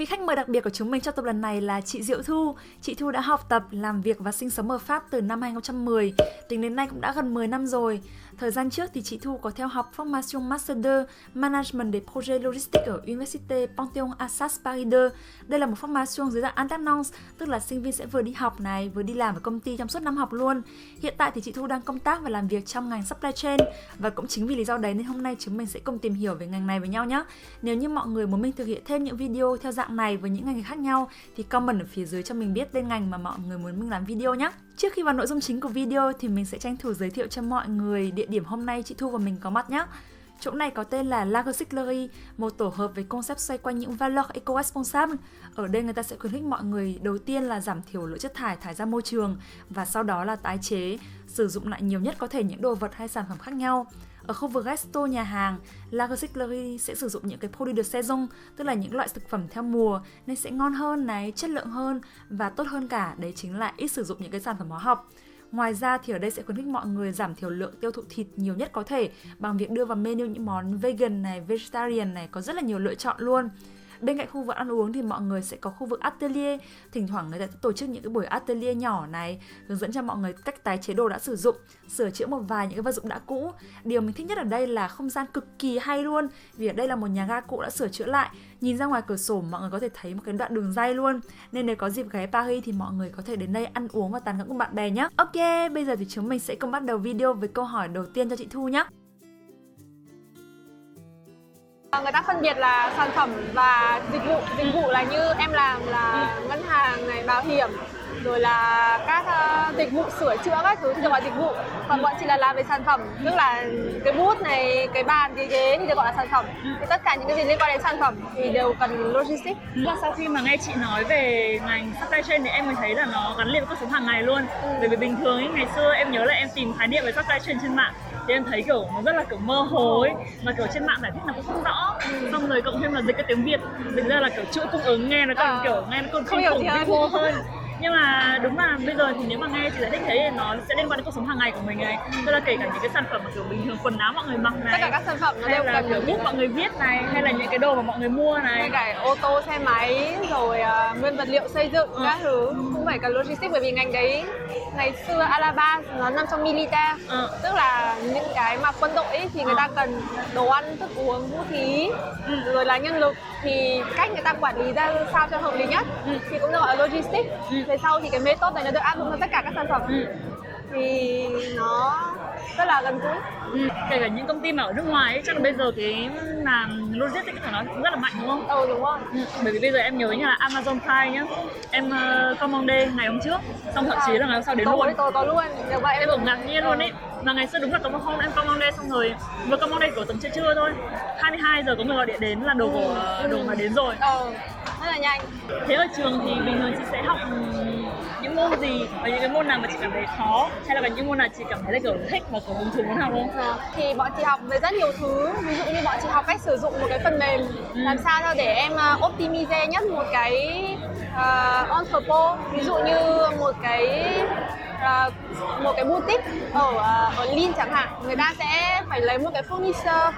Vị khách mời đặc biệt của chúng mình trong tập lần này là chị Diệu Thu. Chị Thu đã học tập, làm việc và sinh sống ở Pháp từ năm 2010, tính đến nay cũng đã gần 10 năm rồi. Thời gian trước thì chị Thu có theo học Formation Master 2 Management des Projets Logistiques ở Université Panthéon Assas Paris 2. Đây là một formation dưới dạng alternance, tức là sinh viên sẽ vừa đi học này, vừa đi làm ở công ty trong suốt năm học luôn. Hiện tại thì chị Thu đang công tác và làm việc trong ngành supply chain, và cũng chính vì lý do đấy nên hôm nay chúng mình sẽ cùng tìm hiểu về ngành này với nhau nhé. Nếu như mọi người muốn mình thực hiện thêm những video theo dạng này với những ngành khác nhau thì comment ở phía dưới cho mình biết tên ngành mà mọi người muốn mình làm video nhé. Trước khi vào nội dung chính của video thì mình sẽ tranh thủ giới thiệu cho mọi người địa điểm hôm nay chị Thu và mình có mặt nhé. Chỗ này có tên là La Recyclerie, một tổ hợp với concept xoay quanh những valeurs eco-responsable. Ở đây người ta sẽ khuyến khích mọi người đầu tiên là giảm thiểu lượng chất thải ra môi trường, và sau đó là tái chế, sử dụng lại nhiều nhất có thể những đồ vật hay sản phẩm khác nhau. Ở khu vực resto nhà hàng, La Recyclerie sẽ sử dụng những cái produit de saison, tức là những loại thực phẩm theo mùa nên sẽ ngon hơn này, chất lượng hơn, và tốt hơn cả đấy chính là ít sử dụng những cái sản phẩm hóa học. Ngoài ra thì ở đây sẽ khuyến khích mọi người giảm thiểu lượng tiêu thụ thịt nhiều nhất có thể bằng việc đưa vào menu những món vegan này, vegetarian này, có rất là nhiều lựa chọn luôn. Bên cạnh khu vực ăn uống thì mọi người sẽ có khu vực atelier, thỉnh thoảng người ta tổ chức những cái buổi atelier nhỏ này, hướng dẫn cho mọi người cách tái chế đồ đã sử dụng, sửa chữa một vài những cái vật dụng đã cũ. Điều mình thích nhất ở đây là không gian cực kỳ hay luôn, vì ở đây là một nhà ga cũ đã sửa chữa lại, nhìn ra ngoài cửa sổ mọi người có thể thấy một cái đoạn đường ray luôn, nên nếu có dịp ghé Paris thì mọi người có thể đến đây ăn uống và tán gẫu cùng bạn bè nhé. Ok, bây giờ thì chúng mình sẽ cùng bắt đầu video với câu hỏi đầu tiên cho chị Thu nhé. Người ta phân biệt là sản phẩm và dịch vụ. Dịch vụ là như em làm là ngân hàng này, bảo hiểm, rồi là các dịch vụ sửa chữa các thứ thì gọi là dịch vụ. Còn bọn chị là làm về sản phẩm, tức là cái bút này, cái bàn, cái ghế thì được gọi là sản phẩm. Thì tất cả những cái gì liên quan đến sản phẩm thì đều cần logistics. Sau khi mà nghe chị nói về ngành supply chain thì em mới thấy là nó gắn liền với cuộc sống hàng ngày luôn. Bởi vì bình thường ấy, ngày xưa em nhớ là em tìm khái niệm về supply chain trên mạng thì em thấy kiểu nó rất là kiểu mơ hồ ấy, mà kiểu trên mạng giải thích nó cũng không rõ. Xong rồi cộng thêm là dịch cái tiếng Việt, dịch ra là kiểu chuỗi cung ứng, nghe nó còn kiểu nghe nó còn không hiểu hơn. Nhưng mà đúng là bây giờ thì nếu mà nghe chị giải thích thấy thì nó sẽ liên quan đến cuộc sống hàng ngày của mình này, tức là kể cả những cái sản phẩm mà kiểu bình thường quần áo mọi người mặc này, tất cả các sản phẩm nó đều cần kiểu bút mọi người viết này, hay là những cái đồ mà mọi người mua này, ngay cả ô tô, xe máy, rồi nguyên vật liệu xây dựng các thứ cũng phải cần logistics. Bởi vì ngành đấy ngày xưa Alaba nó nằm trong milita, tức là những cái mà quân đội ấy, thì người ta cần đồ ăn, thức uống, vũ khí, rồi là nhân lực, thì cách người ta quản lý ra sao cho hợp lý nhất thì cũng được gọi là logistics. Về sau thì cái method này nó được áp dụng cho tất cả các sản phẩm thì nó rất là gần gũi. Kể cả những công ty mà ở nước ngoài ấy, chắc là bây giờ cái làm logistics của nó cũng rất là mạnh đúng không? Đúng rồi. Bởi vì bây giờ em nhớ như là Amazon Prime nhá, em commande ngày hôm trước, xong thậm chí là ngày hôm sau đến luôn. Tôi có luôn, được vậy em cũng ngạc nhiên luôn ấy. Mà ngày xưa đúng là có một hôm em commande xong rồi, vừa commande của tầm trưa thôi, 22 giờ có người gọi điện đến là đồ mà đến rồi. Rất là nhanh. Thế ở trường thì bình thường chị sẽ học những môn gì, và những cái môn nào mà chị cảm thấy khó, hay là những môn nào chị cảm thấy là kiểu thích và kiểu hứng thú muốn học không? Thì bọn chị học về rất nhiều thứ, ví dụ như bọn chị học cách sử dụng một cái phần mềm làm sao cho để em optimize nhất một cái entrepôt, ví dụ như một cái boutique ở Lille chẳng hạn, người ta sẽ phải lấy một cái furniture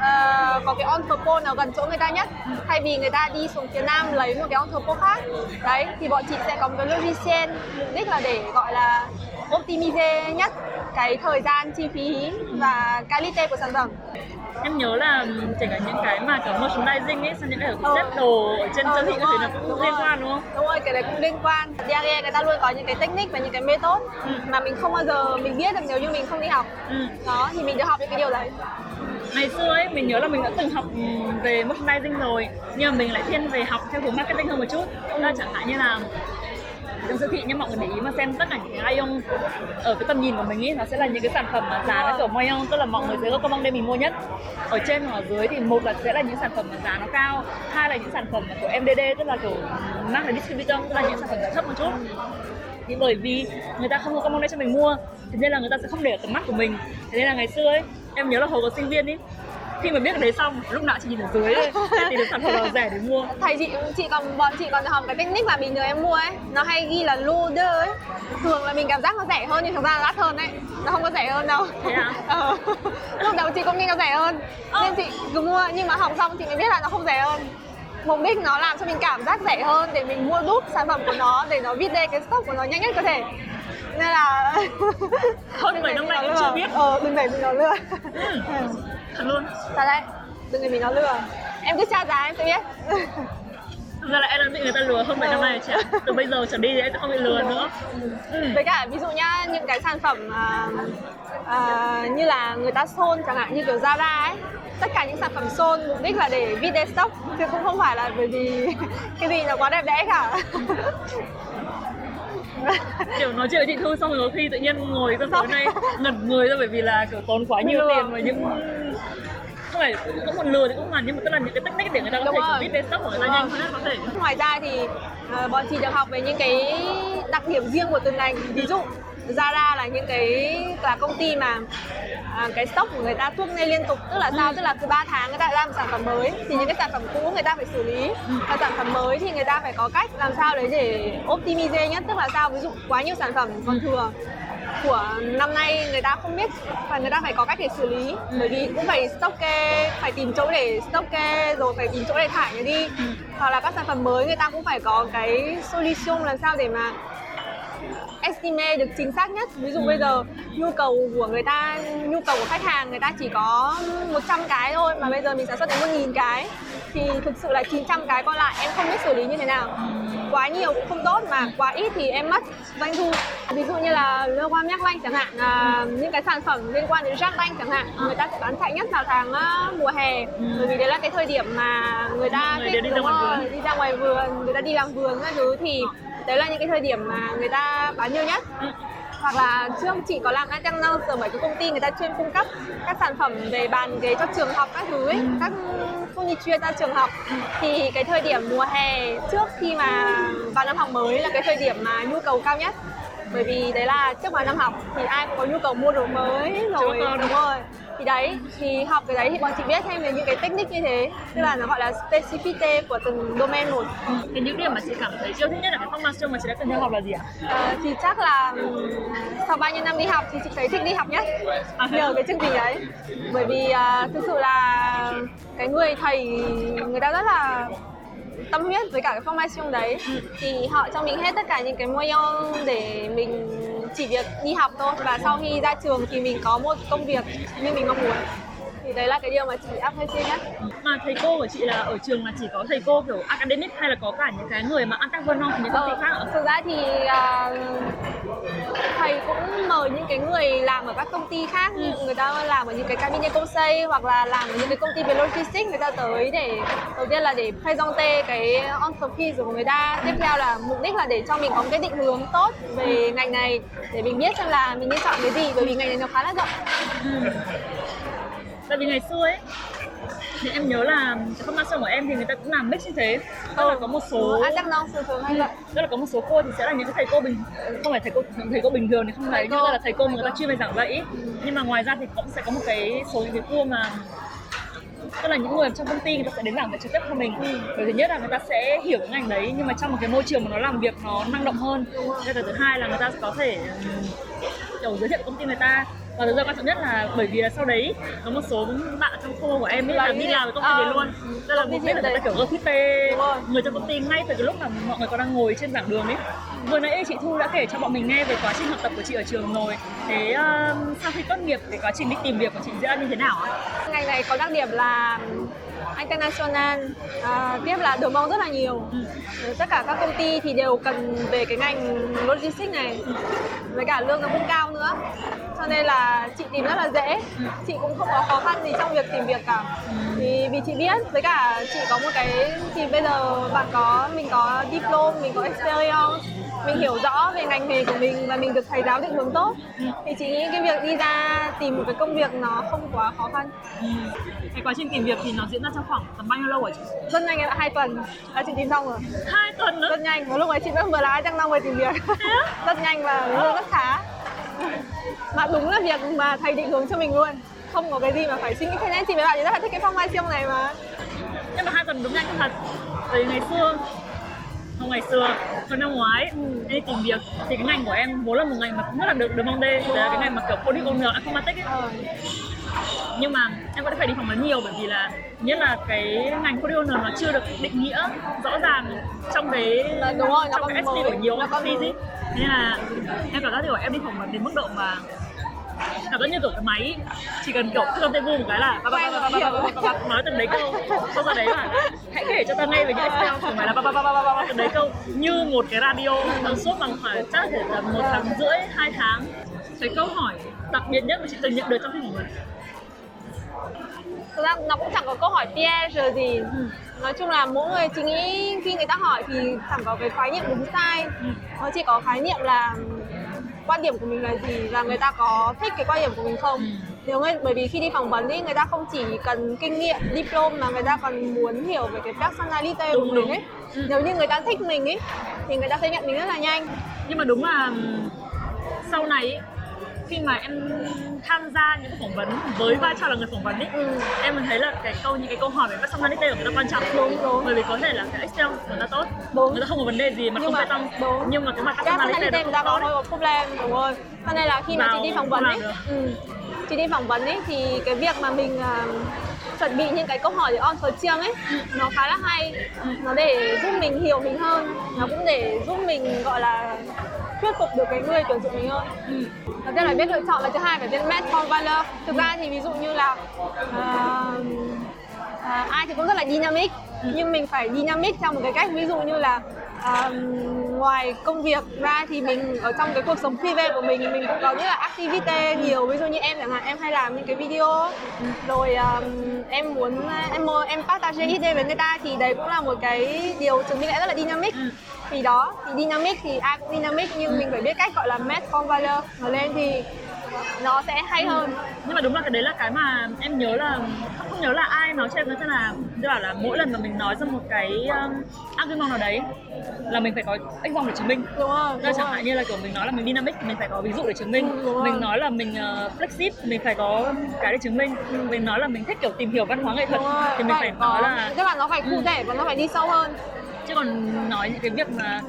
có cái entrepôt nào gần chỗ người ta nhất, thay vì người ta đi xuống phía Nam lấy một cái entrepôt khác. Đấy, thì bọn chị sẽ có một cái logiciel, mục đích là để gọi là optimize nhất cái thời gian, chi phí và quality của sản phẩm. Em nhớ là kể cả những cái mà kiểu merchandising ấy, xong những cái xếp đồ ở trên siêu thị thì nó cũng liên quan đúng không? Đúng rồi, cái đấy cũng liên quan. DRE người ta luôn có những cái technique và những cái method mà mình không bao giờ mình biết được nếu như mình không đi học. Đó, thì mình được học những cái điều đấy. Ngày xưa ấy, mình nhớ là mình đã từng học về merchandising rồi, nhưng mà mình lại thiên về học theo hướng marketing hơn một chút. Là chẳng hạn như là trong siêu thị, nhưng mọi người để ý mà xem tất cả những cái rayon ở cái tầm nhìn của mình ý, nó sẽ là những cái sản phẩm mà giá nó kiểu moyen, tức là mọi người sẽ có commande mình mua nhất. Ở trên và ở dưới thì một là sẽ là những sản phẩm mà giá nó cao, hai là những sản phẩm mà của MDD, tức là kiểu mang là distributor, tức là những sản phẩm giá thấp một chút. Thì bởi vì người ta không có commande cho mình mua, thế nên là người ta sẽ không để ở tầm mắt của mình. Thế nên là ngày xưa ấy, em nhớ là hồi còn sinh viên ấy, khi mà biết cái đấy xong, lúc nào chị nhìn ở dưới để tìm được sản phẩm nào rẻ để mua. Thầy bọn chị còn học cái technique mà bình thường em mua ấy, nó hay ghi là loader ấy. Thường là mình cảm giác nó rẻ hơn nhưng thực ra là đắt hơn ấy. Nó không có rẻ hơn đâu. Thế à? Lúc đầu chị cũng nghĩ nó rẻ hơn nên chị cứ mua, nhưng mà học xong chị mới biết là nó không rẻ hơn. mục đích nó làm cho mình cảm giác rẻ hơn để mình mua đúp sản phẩm của nó, để nó vide cái stock của nó nhanh nhất có thể. Nên là Hơn 7 năm nay cũng chưa biết. Đừng để bị nó lừa. Thật luôn. Thật đấy, đừng để bị nó lừa. Em cứ tra giá em sẽ biết. Thực ra là em đã bị người ta lừa hơn 7 năm nay rồi chị ạ. Từ bây giờ trở đi thì em sẽ không bị lừa nữa. Với cả ví dụ nhá, những cái sản phẩm như là người ta xôn chẳng hạn, như kiểu Zara ấy, tất cả những sản phẩm xôn mục đích là để vide stock, chứ cũng không phải là bởi vì cái gì nó quá đẹp đẽ cả. Kiểu nói chuyện với chị Thu xong rồi có khi tự nhiên ngồi ra tối nay ngẩn người ra, bởi vì là kiểu tốn quá nhiều tiền vào những không phải cũng còn lừa thì cũng hoàn, nhưng mà tức là những cái technique để người ta có thể biết về stock của người ta nhanh hơn có thể. Ngoài ra thì bọn chị được học về những cái đặc điểm riêng của từng ngành. Ví dụ Zara là những cái công ty mà cái stock của người ta thuốc lên liên tục, tức là sao? Tức là cứ 3 tháng người ta ra một sản phẩm mới thì những cái sản phẩm cũ người ta phải xử lý, và sản phẩm mới thì người ta phải có cách làm sao đấy để optimize nhất, tức là sao? Ví dụ quá nhiều sản phẩm còn thừa của năm nay người ta không biết và người ta phải có cách để xử lý, bởi vì cũng phải stock kê, phải tìm chỗ để stock kê, rồi phải tìm chỗ để thải nó đi, hoặc là các sản phẩm mới người ta cũng phải có cái solution làm sao để mà estimate được chính xác nhất. Ví dụ bây giờ nhu cầu của khách hàng người ta chỉ có 100 cái thôi, mà bây giờ mình sản xuất đến 1000 cái thì thực sự là 900 cái còn lại em không biết xử lý như thế nào. Quá nhiều cũng không tốt, mà quá ít thì em mất doanh thu. Ví dụ như là Leroy Merlin chẳng hạn, những cái sản phẩm liên quan đến Jardin chẳng hạn, người ta sẽ bán chạy nhất vào tháng mùa hè, bởi vì đấy là cái thời điểm mà người ta thích đi ra ngoài vườn, người ta đi làm vườn các thứ, thì đấy là những cái thời điểm mà người ta bán nhiều nhất. Hoặc là trước chị có làm alternance ở mấy cái công ty người ta chuyên cung cấp các sản phẩm về bàn ghế cho trường học các thứ ấy, các furniture cho trường học, thì cái thời điểm mùa hè trước khi mà vào năm học mới là cái thời điểm mà nhu cầu cao nhất, bởi vì đấy là trước vào năm học thì ai cũng có nhu cầu mua đồ mới rồi. Đúng rồi, thì đấy, thì học cái đấy thì bọn chị biết thêm về những cái technique như thế, tức là nó gọi là specificity của từng domain một. Thì những điểm mà chị cảm thấy yêu thích nhất là cái formation mà chị đã cần theo học là gì ạ? Thì chắc là sau bao nhiêu năm đi học thì chị thấy thích đi học nhất nhờ cái chương trình đấy, bởi vì thực sự là cái người thầy người ta rất là tâm huyết với cả cái formation đấy, thì họ cho mình hết tất cả những cái moyen để mình chỉ việc đi học thôi, và sau khi ra trường thì mình có một công việc như mình mong muốn. Thì đấy là cái điều mà chị appreciate nhất. Mà thầy cô của chị là ở trường là chỉ có thầy cô kiểu academic hay là có cả những cái người mà intervenant thì những công ty khác ạ? Thực ra thì thầy cũng mời những cái người làm ở các công ty khác, người ta làm ở những cái cabinet conseil hoặc là làm ở những cái công ty về logistics, người ta tới để đầu tiên là để présenter cái entreprise của người ta, tiếp theo là mục đích là để cho mình có một cái định hướng tốt về ngành này, để mình biết xem là mình nên chọn cái gì, bởi vì ngành này nó khá là rộng. Tại vì ngày xưa ấy thì em nhớ là cái formation của em thì người ta cũng làm mix như thế, tức là có một số thường hay vậy. tức là có một số cô thì sẽ là những cái thầy cô không phải thầy cô bình thường thì không phải, nhưng là thầy cô mà người ta chuyên về giảng dạy, nhưng mà ngoài ra thì cũng sẽ có một cái số những cái cô mà tức là những người trong công ty người ta sẽ đến giảng dạy trực tiếp cho mình. Bởi thứ nhất là người ta sẽ hiểu cái ngành đấy, nhưng mà trong một cái môi trường mà nó làm việc nó năng động hơn. Thế là thứ hai là người ta có thể kiểu giới thiệu công ty người ta. Và thực ra quan trọng nhất là bởi vì là sau đấy có một số bạn trong khu của em ấy là đi làm với công ty đấy luôn. Tức là mục đích là người ta kiểu recruiter người trong công ty ngay từ cái lúc mà mọi người còn đang ngồi trên giảng đường ấy. Vừa nãy chị Thu đã kể cho bọn mình nghe về quá trình học tập của chị ở trường rồi. Thế sau khi tốt nghiệp thì quá trình đi tìm việc của chị diễn ra như thế nào ạ? Ngành này có đặc điểm là international, tiếp là đường mong rất là nhiều. Tất cả các công ty thì đều cần về cái ngành logistics này, với cả lương nó cũng cao nữa, cho nên là chị tìm rất là dễ. Chị cũng không có khó khăn gì trong việc tìm việc cả, vì chị biết, với cả chị có một cái thì bây giờ mình có diploma, mình có experience, mình hiểu rõ về ngành nghề của mình và mình được thầy giáo định hướng tốt, thì chị nghĩ cái việc đi ra tìm một cái công việc nó không quá khó khăn. Cái quá trình tìm việc thì nó diễn ra trong khoảng tầm bao nhiêu lâu hả chị? Rất nhanh, 2 tuần là chị tìm xong rồi. 2 tuần nữa? Rất nhanh, một lúc ấy chị vẫn vừa lái đang vừa tìm việc. Rất nhanh và lương rất khá. Mà đúng là việc mà thầy định hướng cho mình luôn, không có cái gì mà phải suy nghĩ. Thế nên chị với bạn rất là thích cái formation này mà. Nhưng mà 2 tuần đúng nhanh thật. Vì ngày xưa, hồi năm ngoái em đi tìm việc thì cái ngành của em vốn là một ngành mà cũng rất là được mong đê, đấy là cái ngành mà kiểu product owner, informatics ấy. nhưng mà em vẫn phải đi phỏng vấn nhiều, bởi vì là nhất là cái ngành product owner nó chưa được định nghĩa rõ ràng trong cái Đúng rồi, trong cái SP của nhiều công ty ấy. Nên là em cảm giác kiểu em đi phỏng vấn đến mức độ mà cảm giác như kiểu cái máy chỉ cần kiểu thương tên vu một cái là nói từng đấy câu, sau đó đấy là hãy kể cho ta nghe về những Excel của mày là từng đấy câu như một cái radio suốt bằng khoảng chắc thể là 1 tháng rưỡi 2 tháng. Cái câu hỏi đặc biệt nhất mà chị từng nhận được trong khi phỏng vấn, thực ra nó cũng chẳng có câu hỏi piège gì. Nói chung là mỗi người chỉ nghĩ khi người ta hỏi thì chẳng có cái khái niệm đúng sai. Nó chỉ có khái niệm là quan điểm của mình là gì và người ta có thích cái quan điểm của mình không. Bởi vì khi đi phỏng vấn ý, người ta không chỉ cần kinh nghiệm, diploma mà người ta còn muốn hiểu về cái personality của mình ấy. Nếu như người ta thích mình ấy thì người ta sẽ nhận mình rất là nhanh. Nhưng mà đúng là sau này ấy, khi mà em tham gia những phỏng vấn với vai trò là người phỏng vấn ấy, em mình thấy là những cái câu hỏi về personality của người ta quan trọng. Đúng. Bởi vì có thể là cái Excel của người ta tốt, người ta không có vấn đề gì mà không bê tông, nhưng mà cái mặt personality người ta có problem, đúng rồi. Cho nên là khi mà chị đi phỏng vấn ấy, chị đi phỏng vấn ấy thì cái việc mà mình chuẩn bị những cái câu hỏi để entretien ấy nó khá là hay. Nó để giúp mình hiểu mình hơn, nó cũng để giúp mình gọi là thuyết phục được cái người tuyển dụng mình hơn. Đầu tiên là biết lựa chọn và thứ hai phải biết match con valeur. Thực ra thì ví dụ như là ai thì cũng rất là dynamic, nhưng mình phải dynamic theo một cái cách, ví dụ như là ngoài công việc ra thì mình ở trong cái cuộc sống privé của mình cũng có rất là activity nhiều. Ví dụ như em chẳng hạn, em hay làm những cái video rồi em muốn em partage idea với người ta thì đấy cũng là một cái điều chứng minh lại rất là dynamic. Thì dynamic thì ai cũng dynamic, nhưng mình phải biết cách gọi là match con valeur nó lên thì nó sẽ hay hơn. Nhưng mà đúng là cái đấy là cái mà em nhớ là không nhớ là ai nói cho em, tức là mỗi lần mà mình nói ra một cái argument nào đấy là mình phải có example để chứng minh. Đúng rồi. Chẳng hạn như là kiểu mình nói là mình dynamic thì mình phải có ví dụ để chứng minh. Mình nói là mình flexible mình phải có cái để chứng minh. Mình nói là mình thích kiểu tìm hiểu văn hóa nghệ thuật thì mình phải nói là tức là nó phải cụ thể và nó phải đi sâu hơn. Chứ còn nói những cái việc mà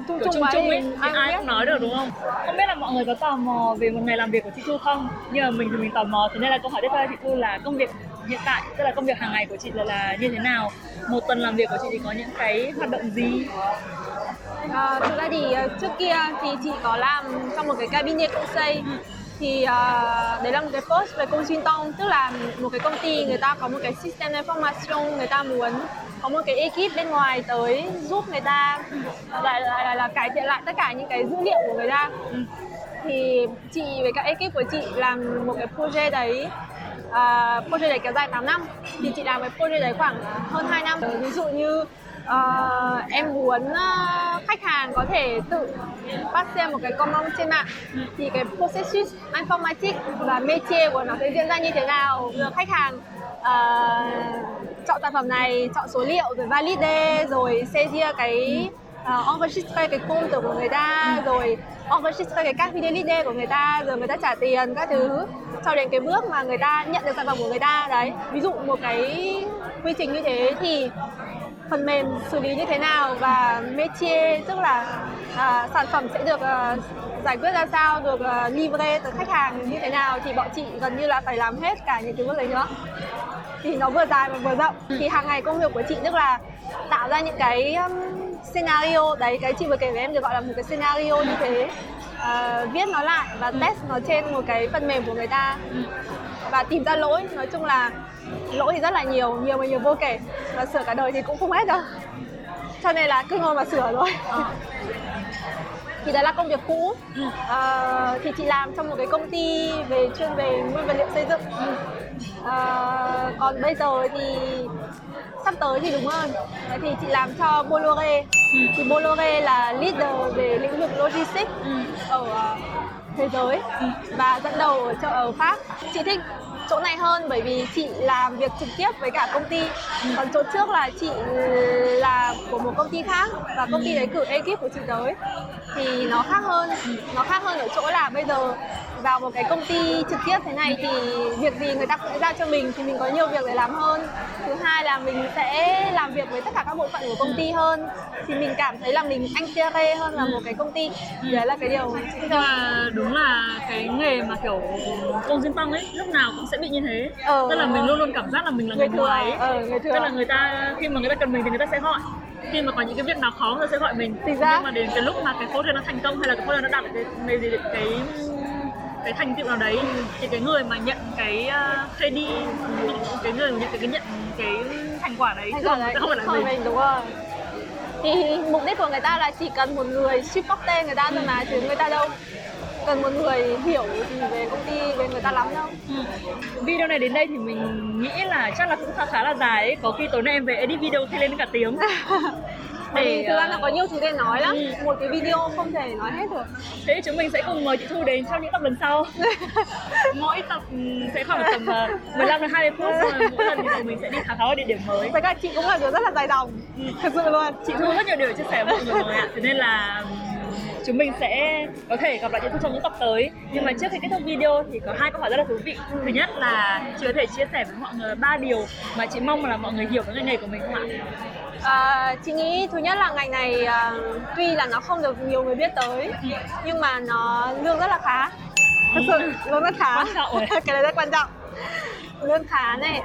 chung ấy thì ai cũng nói được, đúng không? Không biết là mọi người có tò mò về một ngày làm việc của chị Thu không? Nhưng mà mình thì mình tò mò, thế nên là câu hỏi tiếp theo chị Thu là công việc hiện tại, tức là công việc hàng ngày của chị là như thế nào? Một tuần làm việc của chị thì có những cái hoạt động gì? Thực ra thì trước kia thì chị có làm trong một cái cabinet conseil. Thì đấy là một cái post về consultant, tức là một cái công ty người ta có một cái system information, người ta muốn có một cái ekip bên ngoài tới giúp người ta là cải thiện lại tất cả những cái dữ liệu của người ta. Thì chị với các ekip của chị làm một cái project đấy. Project đấy kéo dài 8 năm. Thì chị làm cái project đấy khoảng hơn 2 năm. Ví dụ như em muốn khách hàng có thể tự bắt xem một cái comment trên mạng thì cái processus informatique và métier của nó sẽ diễn ra như thế nào. Khách hàng chọn sản phẩm này, chọn số liệu rồi valide, rồi saisir cái enregistre cái compte của người ta, rồi enregistre cái carte fidélité của người ta, rồi người ta trả tiền các thứ cho đến cái bước mà người ta nhận được sản phẩm của người ta. Đấy, ví dụ một cái quy trình như thế thì phần mềm xử lý như thế nào và métier, tức là sản phẩm sẽ được giải quyết ra sao, được livre tới khách hàng như thế nào, thì bọn chị gần như là phải làm hết cả những cái bước đấy nữa. Thì nó vừa dài và vừa rộng. Thì hàng ngày công việc của chị tức là tạo ra những cái scenario đấy, cái chị vừa kể với em được gọi là một cái scenario như thế, viết nó lại và test nó trên một cái phần mềm của người ta và tìm ra lỗi. Nói chung là lỗi thì rất là nhiều mà nhiều vô kể, và sửa cả đời thì cũng không hết đâu, cho nên là cứ ngồi mà sửa thôi. Thì đấy là công việc cũ. Thì chị làm trong một cái công ty chuyên về nguyên vật liệu xây dựng. Còn bây giờ thì sắp tới thì đúng hơn thì chị làm cho Bolloré. Thì Bolloré là leader về lĩnh vực logistics ở thế giới và dẫn đầu ở Pháp. Chị thích chỗ này hơn bởi vì chị làm việc trực tiếp với cả công ty. Còn chỗ trước là chị là của một công ty khác và công ty đấy cử ekip của chị tới. Thì nó khác hơn ở chỗ là bây giờ vào một cái công ty trực tiếp thế này thì việc gì người ta cũng sẽ giao cho mình, thì mình có nhiều việc để làm hơn. Thứ hai là mình sẽ làm việc với tất cả các bộ phận của công ty hơn, thì mình cảm thấy là mình intérêt hơn là một cái công ty. Đấy là cái điều Nhưng mà đúng là cái nghề mà kiểu công dân tăng ấy lúc nào cũng sẽ bị như thế. Tức là mình luôn luôn cảm giác là mình là người ngoài ấy. Tức là người ta khi mà người ta cần mình thì người ta sẽ gọi. Khi mà có những cái việc nào khó người ta sẽ gọi mình. Nhưng mà đến cái lúc mà cái project nó thành công hay là cái project nó đạt được cái thành tựu nào đấy thì cái người mà nhận cái credit, cái người mà nhận cái thành quả đấy thường sẽ không phải là mình. Đúng rồi. Thì mục đích của người ta là chỉ cần một người supporter người ta thôi mà, chứ người ta đâu cần một người hiểu gì về công ty, về người ta lắm đâu. Video này đến đây thì mình nghĩ là chắc là cũng khá là dài ấy. Có khi tối nay em về edit video thì lên cả tiếng. Thì thực ra là có nhiều thứ để nói lắm. Một cái video không thể nói hết được. Thế chúng mình sẽ cùng mời chị Thu đến trong những tập lần sau. Mỗi tập sẽ khoảng tầm 15 đến 20 phút, rồi mỗi lần thì tụi mình sẽ đi khám phá ở địa điểm mới. Với cả chị cũng là đứa rất là dài dòng. Thực sự luôn. Chị Thu rất nhiều điều để chia sẻ với mọi người rồi ạ. Thế nên là chúng mình sẽ có thể gặp lại chị Thu trong những tập tới. Nhưng mà trước khi kết thúc video thì có 2 câu hỏi rất là thú vị. Thứ nhất là chị có thể chia sẻ với mọi người 3 điều mà chị mong là mọi người hiểu về ngành nghề của mình không ạ? Chị nghĩ thứ nhất là ngành này tuy là nó không được nhiều người biết tới, nhưng mà nó lương rất là khá. Thật sự lương rất khá. Quan trọng rồi. Cái đấy rất quan trọng. Lương khá này,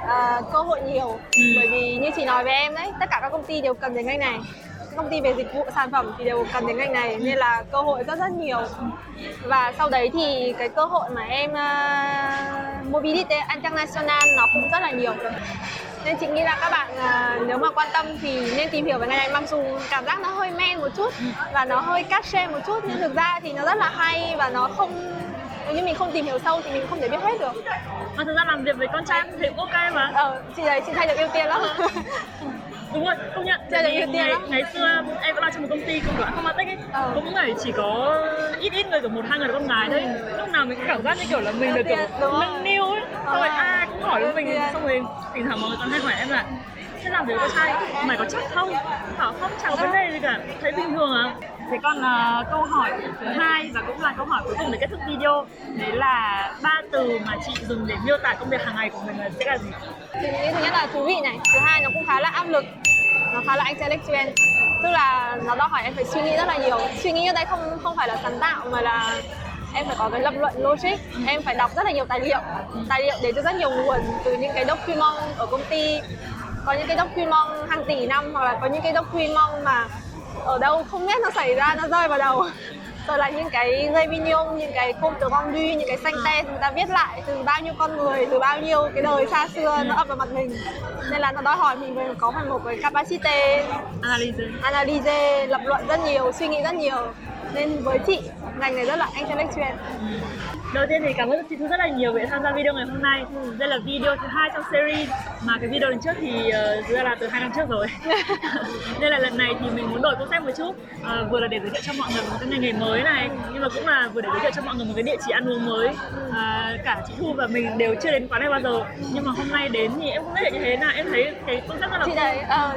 cơ hội nhiều. Bởi vì như chị nói với em đấy, tất cả các công ty đều cần đến ngành này. Các công ty về dịch vụ sản phẩm thì đều cần đến ngành này, nên là cơ hội rất nhiều. Và sau đấy thì cái cơ hội mà em mobility international nó cũng rất là nhiều. Nên chị nghĩ là các bạn nếu mà quan tâm thì nên tìm hiểu về ngành này, mặc dù cảm giác nó hơi men một chút và nó hơi cliche một chút, nhưng thực ra thì nó rất là hay và nó không, nếu như mình không tìm hiểu sâu thì mình không thể biết hết được. Mà thực ra làm việc với con trai thì cũng ok mà. Chị thấy chị thay được ưu tiên lắm. Đúng rồi, công nhận. Ngày xưa em có làm trong một công ty của Informatic ấy, cũng phải chỉ có ít người, của 1-2 người là con gái thôi. Lúc nào mình cũng cảm giác như kiểu là mình được kiểu nâng niu ấy. Xong rồi ai cũng hỏi với mình, xong rồi thỉnh thoảng mọi người còn hay hỏi em là thế làm việc với con trai mày có chắc không? Bảo không, chẳng có vấn đề gì cả, thấy bình thường à. Thế còn câu hỏi thứ 2 và cũng là câu hỏi cuối cùng để kết thúc video, đấy là 3 từ mà chị dùng để miêu tả công việc hàng ngày của mình là sẽ là gì? Chị nghĩ thứ nhất là thú vị này, thứ hai nó cũng khá là áp lực, nó khá là intellectual, tức là nó đòi hỏi em phải suy nghĩ rất là nhiều. Suy nghĩ ở đây không phải là sáng tạo mà là em phải có cái lập luận logic, em phải đọc rất là nhiều tài liệu đến từ rất nhiều nguồn, từ những cái document ở công ty, có những cái document hàng tỷ năm, hoặc là có những cái document mà ở đâu không biết nó xảy ra, nó rơi vào đầu. Rồi là những cái réunion, những cái compte rendu, những cái synthèse người ta viết lại từ bao nhiêu con người, từ bao nhiêu cái đời xa xưa nó ập vào mặt mình. Nên là nó đòi hỏi mình phải có một cái capacity analyze, lập luận rất nhiều, suy nghĩ rất nhiều. Nên với chị, ngành này rất là intellectual. Đầu tiên thì cảm ơn chị Thu rất là nhiều vì đã tham gia video ngày hôm nay. Đây là video thứ 2 trong series, mà cái video lần trước thì thực ra là từ 2 năm trước rồi. Nên là lần này thì mình muốn đổi concept một chút, vừa là để giới thiệu cho mọi người một cái ngành nghề mới này, nhưng mà cũng là vừa để giới thiệu cho mọi người một cái địa chỉ ăn uống mới. Cả chị Thu và mình đều chưa đến quán này bao giờ, nhưng mà hôm nay đến thì em không biết như thế nào, em thấy cái concept rất là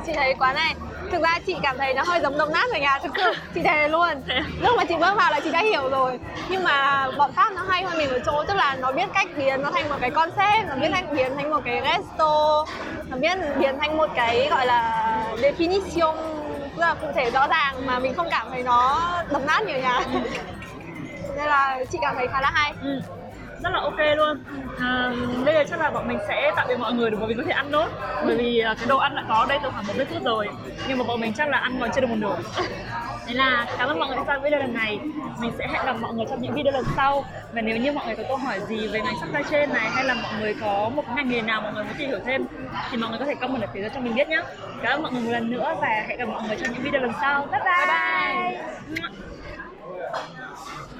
chị thấy quán này thực ra chị cảm thấy nó hơi giống Đồng Nát ở nhà, thực sự chị thề luôn. Lúc mà chị bước vào là chị đã hiểu rồi, nhưng mà bọn Pháp nó hay hơn mình ở chỗ, tức là nó biết cách biến nó thành một cái concept, nó biết cách biến thành một cái resto, nó biết biến thành một cái gọi là definition rất là cụ thể rõ ràng, mà mình không cảm thấy nó Đồng Nát như ở nhà. Nên là chị cảm thấy khá là hay. Rất là ok luôn. Bây giờ chắc là bọn mình sẽ tạm biệt mọi người để bọn mình có thể ăn nốt, bởi vì cái đồ ăn đã có đây từ khoảng 40 phút rồi, nhưng mà bọn mình chắc là ăn còn chưa được một nửa. Thế là cảm ơn mọi người đã xem video lần này. Mình sẽ hẹn gặp mọi người trong những video lần sau. Và nếu như mọi người có câu hỏi gì về ngành supply chain này, hay là mọi người có một ngành nghề nào mọi người muốn tìm hiểu thêm, thì mọi người có thể comment ở phía dưới cho mình biết nhé. Cảm ơn mọi người một lần nữa và hẹn gặp mọi người trong những video lần sau. Bye bye.